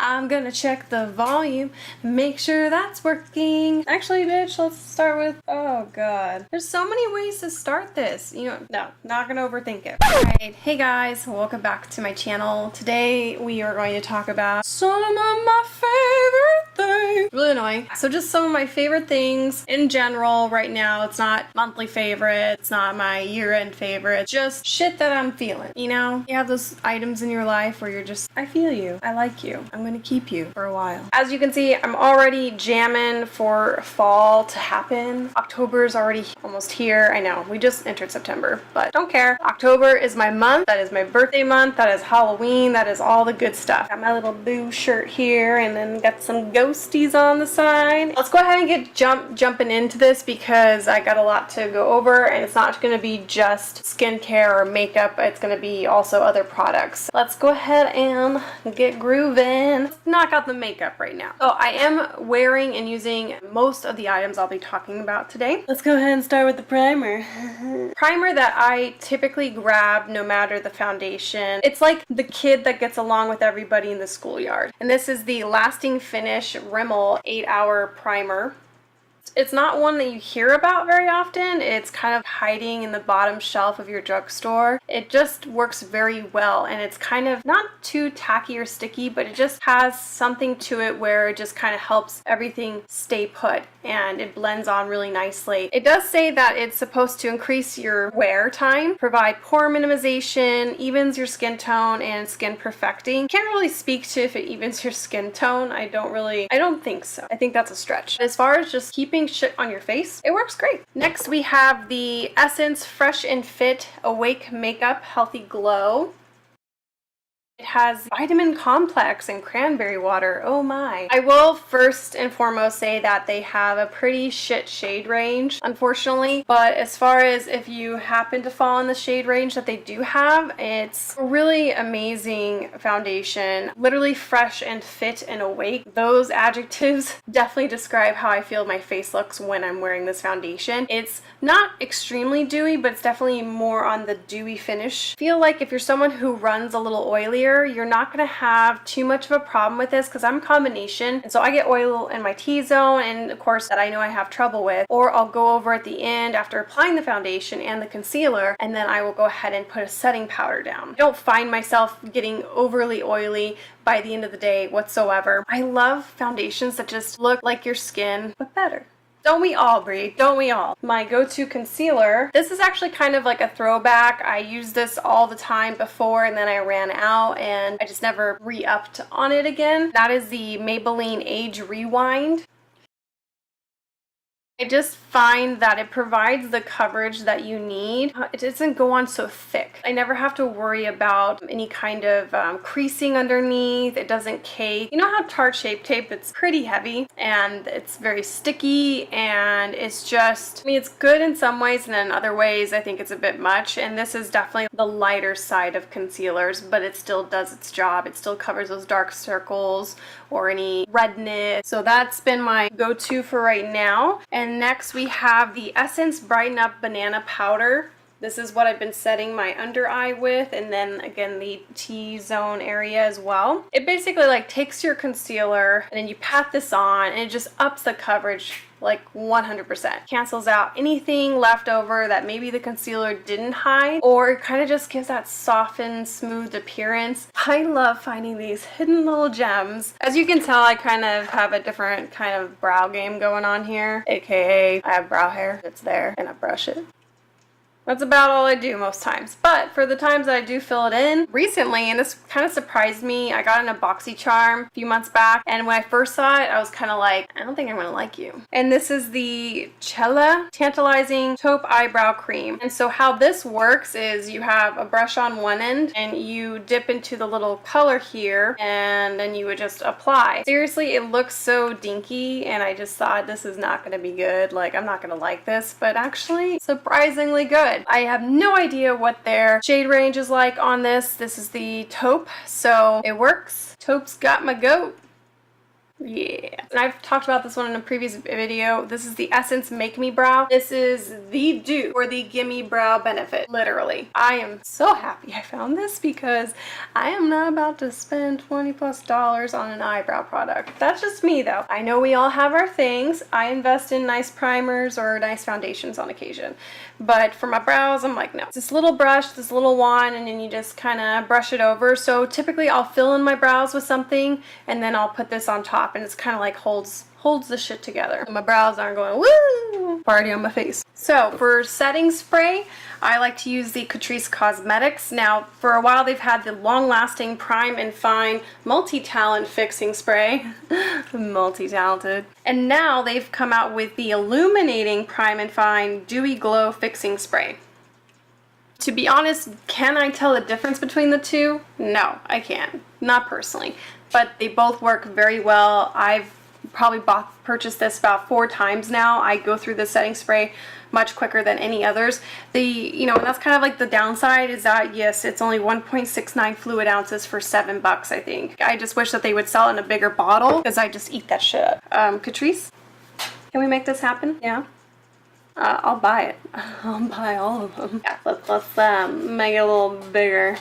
I'm gonna check the volume, make sure that's working. Actually, bitch, let's start with, oh god. There's so many ways to start this. You know, no, not gonna overthink it. Alright, hey guys, welcome back to my channel. Today we are going to talk about some of my favorite things. Really annoying. So just some of my favorite things in general right now. It's not monthly favorite, it's not my year-end favorite, just shit that I'm feeling, you know? You have those items in your life where you're just, I feel you, I like you, I'm gonna keep you for a while. As you can see, I'm already jamming for fall to happen. October is already almost here. I know, we just entered September, but don't care. October is my month, that is my birthday month, that is Halloween, that is all the good stuff. Got my little boo shirt here and then got some ghosties on the side. Let's go ahead and get jumping into this because I got a lot to go over and it's not gonna be just skincare or makeup, it's gonna be also other products. Let's go ahead and get grooving. Let's knock out the makeup right now. So I am wearing and using most of the items I'll be talking about today. Let's go ahead and start with the primer. Primer that I typically grab no matter the foundation. It's like the kid that gets along with everybody in the schoolyard. And this is the Lasting Finish Rimmel 8-Hour Primer. It's not one that you hear about very often. It's kind of hiding in the bottom shelf of your drugstore. It just works very well and it's kind of not too tacky or sticky, but it just has something to it where it just kind of helps everything stay put and it blends on really nicely. It does say that it's supposed to increase your wear time, provide pore minimization, evens your skin tone, and skin perfecting. Can't really speak to if it evens your skin tone. I don't think so. I think that's a stretch. As far as just keeping shit on your face, it works great. Next we have the Essence Fresh and Fit Awake Makeup Healthy Glow. It has vitamin complex and cranberry water. Oh my. I will first and foremost say that they have a pretty shit shade range, unfortunately. But as far as if you happen to fall in the shade range that they do have, it's a really amazing foundation. Literally fresh and fit and awake. Those adjectives definitely describe how I feel my face looks when I'm wearing this foundation. It's not extremely dewy, but it's definitely more on the dewy finish. I feel like if you're someone who runs a little oilier, you're not going to have too much of a problem with this because I'm a combination, and so I get oil in my T-zone, and of course that I know I have trouble with, or I'll go over at the end after applying the foundation and the concealer, and then I will go ahead and put a setting powder down. I don't find myself getting overly oily by the end of the day whatsoever. I love foundations that just look like your skin but better. Don't we all, Brie? Don't we all? My go-to concealer. This is actually kind of like a throwback. I used this all the time before and then I ran out and I just never re-upped on it again. That is the Maybelline Age Rewind. I just find that it provides the coverage that you need. It doesn't go on so thick. I never have to worry about any kind of creasing underneath. It doesn't cake. You know how Tarte Shape Tape, it's pretty heavy and it's very sticky and it's just, I mean, it's good in some ways and in other ways I think it's a bit much, and this is definitely the lighter side of concealers, but it still does its job. It still covers those dark circles or any redness. So that's been my go-to for right now. And next we have the Essence Brighten Up Banana Powder. This is what I've been setting my under eye with, and then again the T-zone area as well. It basically like takes your concealer and then you pat this on and it just ups the coverage like 100%. Cancels out anything left over that maybe the concealer didn't hide, or it kind of just gives that softened, smooth appearance. I love finding these hidden little gems. As you can tell, I kind of have a different kind of brow game going on here, aka I have brow hair, it's there, and I brush it. That's about all I do most times. But for the times that I do fill it in, recently, and this kind of surprised me, I got an BoxyCharm a few months back, and when I first saw it, I was kind of like, I don't think I'm gonna like you. And this is the Cella Tantalizing Taupe Eyebrow Cream. And so how this works is you have a brush on one end, and you dip into the little color here, and then you would just apply. Seriously, it looks so dinky, and I just thought this is not gonna be good. Like, I'm not gonna like this, but actually, surprisingly good. I have no idea what their shade range is like on this. This is the taupe, so it works. Taupe's got my goat. Yeah. And I've talked about this one in a previous video. This is the Essence Make Me Brow. This is the dupe for the Gimme Brow Benefit. Literally. I am so happy I found this because I am not about to spend $20+ on an eyebrow product. That's just me though. I know we all have our things. I invest in nice primers or nice foundations on occasion. But for my brows, I'm like, no. It's this little brush, this little wand, and then you just kind of brush it over. So typically I'll fill in my brows with something and then I'll put this on top, and it's kind of like holds the shit together. My brows aren't going woo party on my face. So for setting spray, I like to use the Catrice Cosmetics. Now for a while they've had the long-lasting Prime and Fine multi-talent fixing spray. Multi-talented. And now they've come out with the illuminating Prime and Fine Dewy Glow fixing spray. To be honest, can I tell the difference between the two? No, I can't. Not personally. But they both work very well. I've probably purchased this about 4 times now. I go through the setting spray much quicker than any others. And that's kind of like the downside is that, yes, it's only 1.69 fluid ounces for $7, I think. I just wish that they would sell it in a bigger bottle because I just eat that shit up. Catrice, can we make this happen? Yeah? I'll buy it. I'll buy all of them. Yeah, let's make it a little bigger.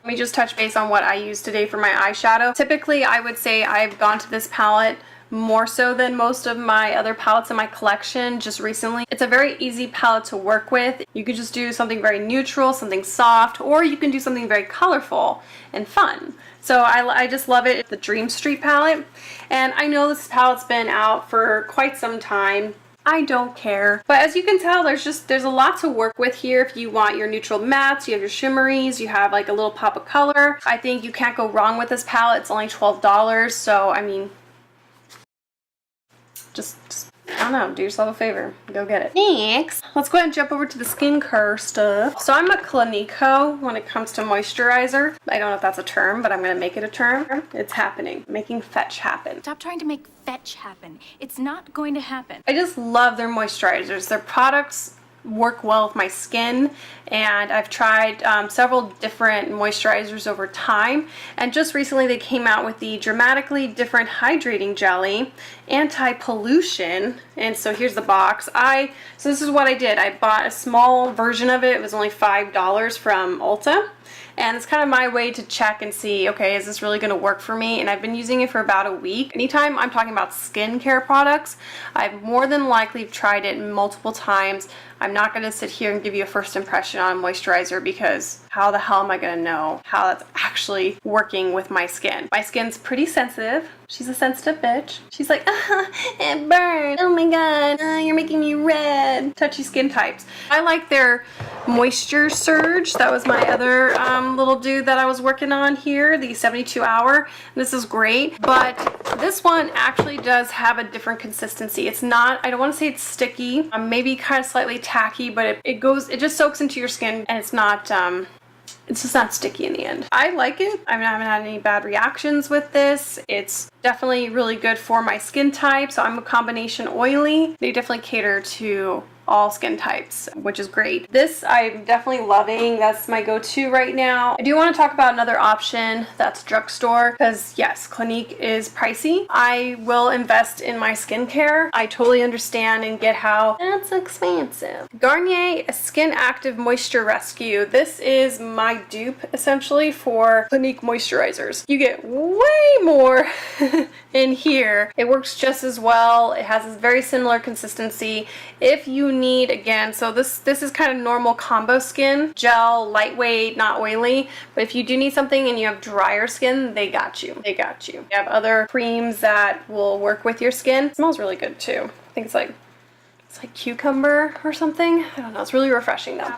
Let me just touch base on what I used today for my eyeshadow. Typically, I would say I've gone to this palette more so than most of my other palettes in my collection just recently. It's a very easy palette to work with. You could just do something very neutral, something soft, or you can do something very colorful and fun. So I just love it. It's the Dream Street palette. And I know this palette's been out for quite some time. I don't care. But as you can tell, there's a lot to work with here. If you want your neutral mattes, you have your shimmeries, you have like a little pop of color. I think you can't go wrong with this palette. It's only $12. So, I mean, just I don't know, do yourself a favor. Go get it. Next, let's go ahead and jump over to the skincare stuff. So I'm a Clinico when it comes to moisturizer. I don't know if that's a term, but I'm going to make it a term. It's happening. Making fetch happen. Stop trying to make fetch happen. It's not going to happen. I just love their moisturizers. Their products work well with my skin, and I've tried several different moisturizers over time, and just recently they came out with the Dramatically Different Hydrating Jelly Anti-Pollution. And so here's the box. So this is what I did. I bought a small version of it. It was only $5 from Ulta. And it's kind of my way to check and see, okay, is this really going to work for me? And I've been using it for about a week. Anytime I'm talking about skincare products, I've more than likely tried it multiple times. I'm not going to sit here and give you a first impression on moisturizer because how the hell am I going to know how that's actually working with my skin? My skin's pretty sensitive. She's a sensitive bitch. She's like, it burned. Oh my god, you're making me red. Touchy skin types. I like their Moisture Surge. That was my other little dude that I was working on here, the 72 hour. This is great, but this one actually does have a different consistency. It's not, I don't want to say it's sticky, maybe kind of slightly tacky, but it just soaks into your skin, and it's not, it's just not sticky in the end. I like it. I haven't had any bad reactions with this. It's definitely really good for my skin type. So I'm a combination oily. They definitely cater to all skin types, which is great. This I'm definitely loving. That's my go-to right now. I do want to talk about another option that's drugstore, because yes, Clinique is pricey. I will invest in my skincare. I totally understand and get how that's expensive. Garnier Skin Active Moisture Rescue. This is my dupe essentially for Clinique moisturizers. You get way more in here. It works just as well. It has a very similar consistency. If you need, again, so this is kind of normal combo skin, gel, lightweight, not oily, but if you do need something and you have drier skin, they got you. They got you. They have other creams that will work with your skin. It smells really good too. I think it's like cucumber or something. I don't know. It's really refreshing though.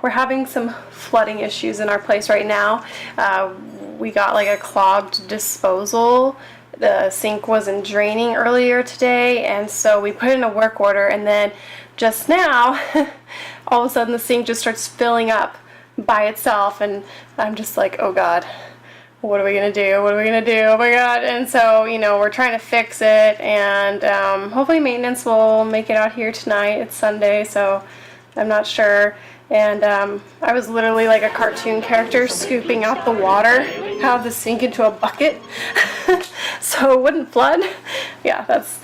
We're having some flooding issues in our place right now. We got like a clogged disposal. The sink wasn't draining earlier today, and so we put in a work order, and then just now all of a sudden the sink just starts filling up by itself, and I'm just like, oh god, what are we gonna do? What are we gonna do? Oh my god. And so, we're trying to fix it, and hopefully maintenance will make it out here tonight. It's Sunday, so I'm not sure. And I was literally like a cartoon character scooping out the water, have the sink into a bucket so it wouldn't flood. Yeah, that's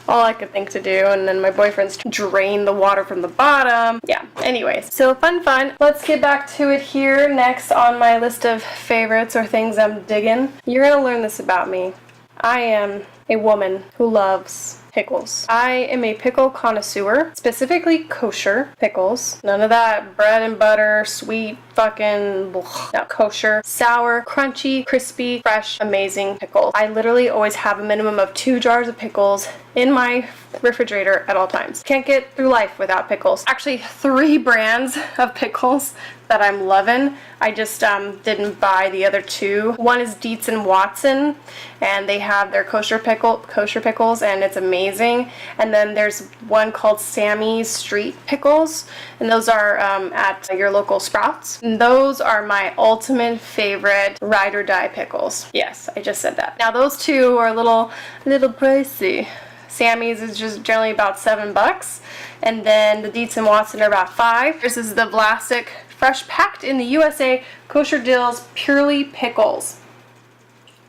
all I could think to do. And then my boyfriend's drain the water from the bottom. Yeah, anyways, so fun. Let's get back to it here. Next on my list of favorites or things I'm digging. You're gonna learn this about me. I am a woman who loves pickles. I am a pickle connoisseur, specifically kosher pickles. None of that bread and butter, sweet, fucking, blech. No, kosher, sour, crunchy, crispy, fresh, amazing pickles. I literally always have a minimum of 2 jars of pickles in my refrigerator at all times. Can't get through life without pickles. Actually, 3 brands of pickles that I'm loving. I just didn't buy the other 2. One is Dietz and Watson, and they have their kosher pickles, and it's amazing. And then there's one called Sammy's Street Pickles, and those are at your local Sprouts. And those are my ultimate favorite ride or die pickles. Yes, I just said that. Now those 2 are a little pricey. Sammy's is just generally about $7, and then the Dietz and Watson are about $5. This is the Vlasic Fresh Packed in the USA Kosher Dills Purely Pickles.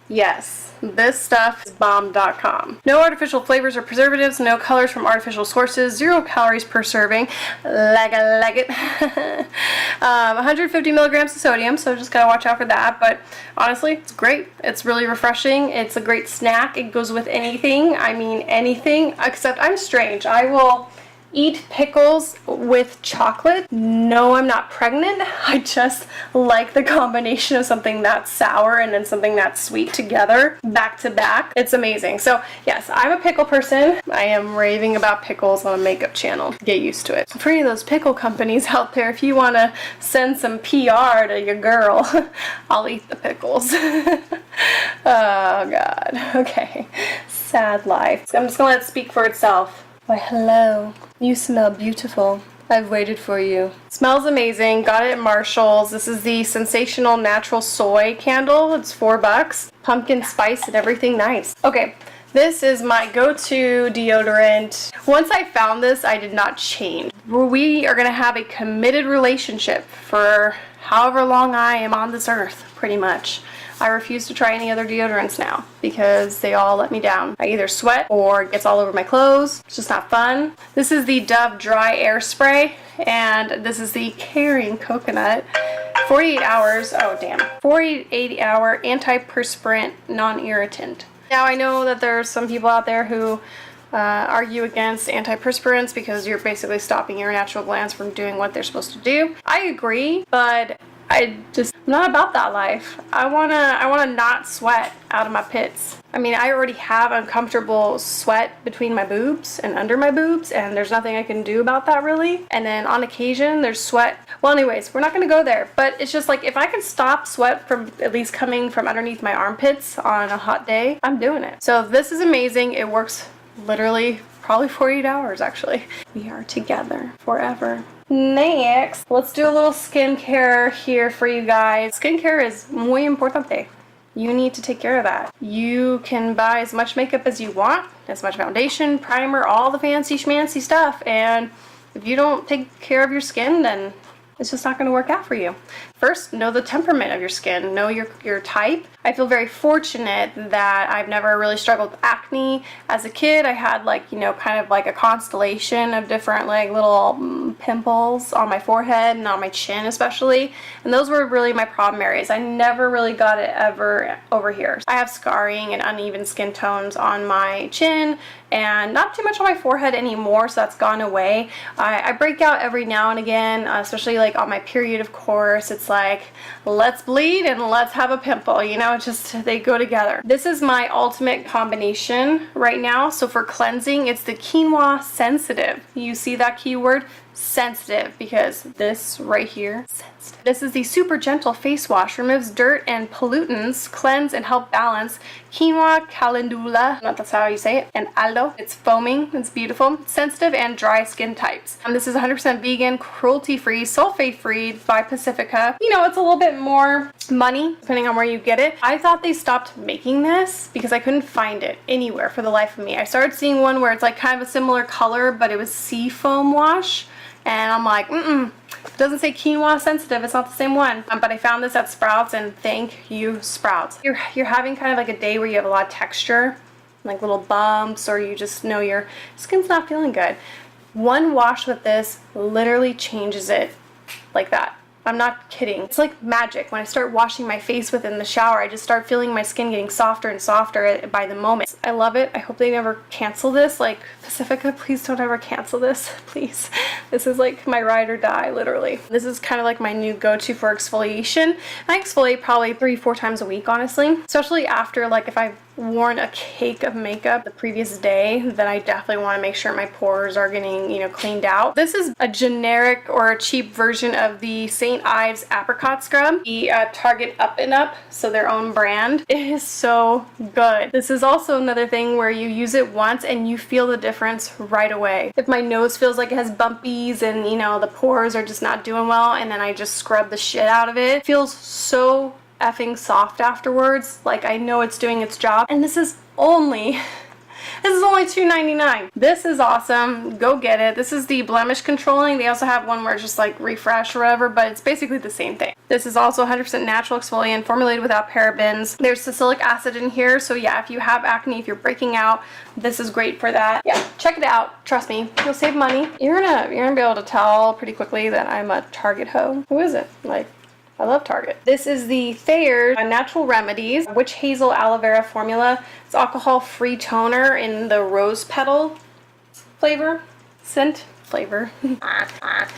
Yes, this stuff is bomb.com. No artificial flavors or preservatives, no colors from artificial sources, 0 calories per serving. Like it. 150 milligrams of sodium, so just gotta watch out for that. But honestly, it's great. It's really refreshing. It's a great snack. It goes with anything. I mean anything, except I'm strange. I will eat pickles with chocolate. No, I'm not pregnant. I just like the combination of something that's sour and then something that's sweet together, back to back. It's amazing. So yes, I'm a pickle person. I am raving about pickles on a makeup channel. Get used to it. For any of those pickle companies out there, if you want to send some PR to your girl, I'll eat the pickles. Oh God. Okay. Sad life. So I'm just gonna let it speak for itself. Why, hello. You smell beautiful. I've waited for you. Smells amazing. Got it at Marshall's. This is the Sensational Natural Soy Candle. It's $4. Pumpkin spice and everything nice. Okay, this is my go-to deodorant. Once I found this, I did not change. We are going to have a committed relationship for however long I am on this earth, pretty much. I refuse to try any other deodorants now because they all let me down. I either sweat or it gets all over my clothes. It's just not fun. This is the Dove Dry Air Spray, and this is the Caring Coconut 48 hours, 48 hour antiperspirant non-irritant. Now I know that there's some people out there who argue against antiperspirants because you're basically stopping your natural glands from doing what they're supposed to do. I agree, but I'm not about that life. I wanna not sweat out of my pits. I mean, I already have uncomfortable sweat between my boobs and under my boobs, and there's nothing I can do about that really. And then on occasion, there's sweat. Well, anyways, we're not gonna go there, but it's just like, if I can stop sweat from at least coming from underneath my armpits on a hot day, I'm doing it. So this is amazing. It works literally probably 48 hours actually. We are together forever. Next, let's do a little skincare here for you guys. Skincare is muy importante. You need to take care of that. You can buy as much makeup as you want, as much foundation, primer, all the fancy schmancy stuff, and if you don't take care of your skin, then it's just not going to work out for you. First, know the temperament of your skin. Know your type. I feel very fortunate that I've never really struggled with acne. As a kid, I had kind of like a constellation of different like little pimples on my forehead and on my chin especially. And those were really my problem areas. I never really got it ever over here. I have scarring and uneven skin tones on my chin and not too much on my forehead anymore, so that's gone away. I break out every now and again, especially like on my period, of course. It's like, let's bleed and let's have a pimple, just they go together. This is my ultimate combination right now. So for cleansing, it's the Quinoa Sensitive. You see that keyword? Sensitive, because this right here, sensitive. This is the super gentle face wash, removes dirt and pollutants, cleanse and help balance. Quinoa, calendula, that's how you say it, and aloe. It's foaming, it's beautiful, sensitive and dry skin types. This is 100% vegan, cruelty-free, sulfate-free by Pacifica. It's a little bit more money depending on where you get it. I thought they stopped making this because I couldn't find it anywhere for the life of me. I started seeing one where it's like kind of a similar color, but it was sea foam wash. And I'm like, it doesn't say quinoa sensitive, it's not the same one. But I found this at Sprouts, and thank you, Sprouts. You're having kind of like a day where you have a lot of texture, like little bumps, or you just know your skin's not feeling good. One wash with this literally changes it like that. I'm not kidding. It's like magic. When I start washing my face within the shower, I just start feeling my skin getting softer and softer by the moment. I love it. I hope they never cancel this. Like, Pacifica, please don't ever cancel this, please. This is like my ride or die, literally. This is kind of like my new go-to for exfoliation. I exfoliate probably 3-4 times a week, honestly. Especially after, like, if I've worn a cake of makeup the previous day, then I definitely want to make sure my pores are getting, you know, cleaned out. This is a generic or a cheap version of the St. Ives apricot scrub, the Target Up and Up, so their own brand. It is so good. This is also another thing where you use it once and you feel the difference right away. If my nose feels like it has bumpies and, you know, the pores are just not doing well, and then I just scrub the shit out of it, it feels so effing soft afterwards. Like, I know it's doing its job. And this is only $2.99. This is awesome. Go get it. This is the blemish controlling. They also have one where it's just like refresh or whatever, but it's basically the same thing. This is also 100% natural exfoliant formulated without parabens. There's salicylic acid in here, so yeah, if you have acne, if you're breaking out, this is great for that. Yeah, check it out. Trust me, you'll save money. You're gonna be able to tell pretty quickly that I'm a Target hoe. Who is it? Like, I love Target. This is the Thayer's Natural Remedies Witch Hazel Aloe Vera Formula. It's alcohol-free toner in the rose petal scent flavor.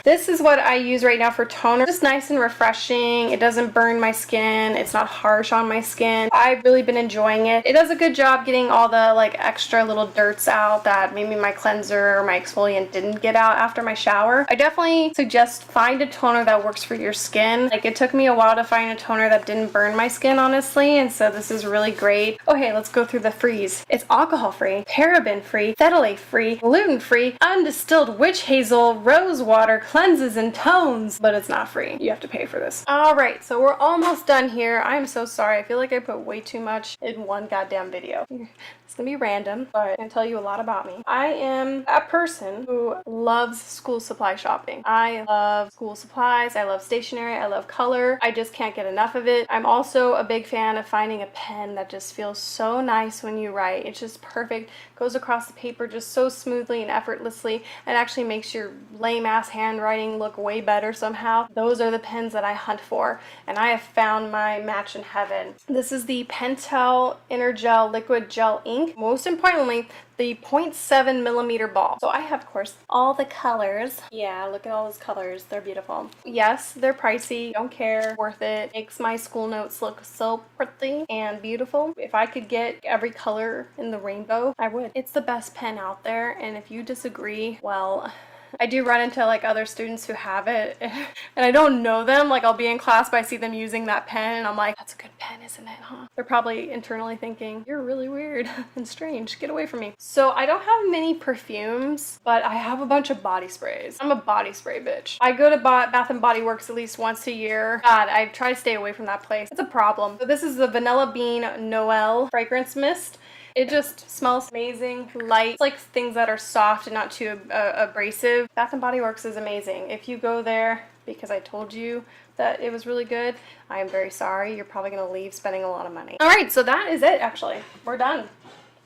This is what I use right now for toner. Just nice and refreshing. It doesn't burn my skin. It's not harsh on my skin. I've really been enjoying it. It does a good job getting all the like extra little dirts out that maybe my cleanser or my exfoliant didn't get out after my shower. I definitely suggest find a toner that works for your skin. Like, it took me a while to find a toner that didn't burn my skin, honestly, and so this is really great. Okay, let's go through the frees. It's alcohol-free, paraben-free, phthalate-free, gluten-free, undistilled witch hazel, rose water, cleanses and tones, but it's not free. You have to pay for this. Alright, so we're almost done here. I'm so sorry. I feel like I put way too much in one goddamn video. It's gonna be random, but I can tell you a lot about me. I am a person who loves school supply shopping. I love school supplies. I love stationery. I love color. I just can't get enough of it. I'm also a big fan of finding a pen that just feels so nice when you write. It's just perfect. Goes across the paper just so smoothly and effortlessly, and actually makes your lame ass handwriting look way better somehow. Those are the pens that I hunt for, and I have found my match in heaven. This is the Pentel Intergel Liquid Gel Ink. Most importantly, the 0.7 millimeter ball. So I have, of course, all the colors. Yeah, look at all those colors. They're beautiful. Yes, they're pricey. Don't care. Worth it. Makes my school notes look so pretty and beautiful. If I could get every color in the rainbow, I would. It's the best pen out there, and if you disagree, well, I do run into like other students who have it and I don't know them. Like, I'll be in class but I see them using that pen and I'm like, that's a good pen, isn't it, huh? They're probably internally thinking, you're really weird and strange, get away from me. So I don't have many perfumes, but I have a bunch of body sprays. I'm a body spray bitch. I go to Bath and Body Works at least once a year. God, I try to stay away from that place. It's a problem. So this is the Vanilla Bean Noel Fragrance Mist. It just smells amazing, light. It's like things that are soft and not too abrasive. Bath and Body Works is amazing. If you go there because I told you that it was really good, I am very sorry. You're probably gonna leave spending a lot of money. All right, so that is it, actually. We're done.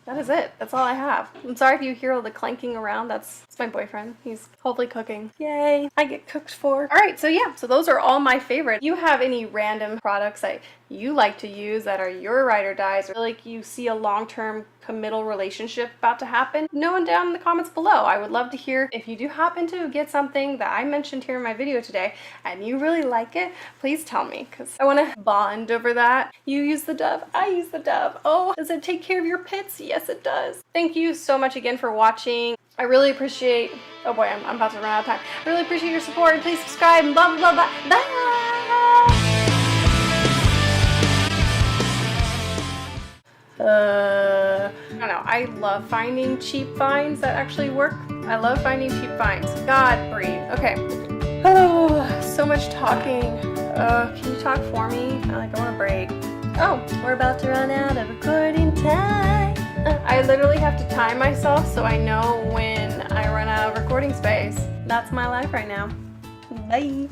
That is it. That's all I have. I'm sorry if you hear all the clanking around. That's my boyfriend. He's hopefully cooking. Yay, I get cooked for. All right, so yeah, so those are all my favorites. You have any random products that you like to use that are your ride or dies, or like you see a long-term committal relationship about to happen? Know them down in the comments below. I would love to hear if you do happen to get something that I mentioned here in my video today and you really like it, please tell me, because I want to bond over that. You use the Dove, I use the Dove. Oh, does it take care of your pits? Yes, it does. Thank you so much again for watching. I really appreciate, oh boy, I'm about to run out of time. I really appreciate your support. Please subscribe and blah, blah, blah, blah. Bye! I don't know. I love finding cheap finds that actually work. I love finding cheap finds. God, breathe. Okay. Oh, so much talking. Can you talk for me? I want a break. Oh, we're about to run out of recording time. I literally have to time myself so I know when I run out of recording space. that's my life right now. Bye.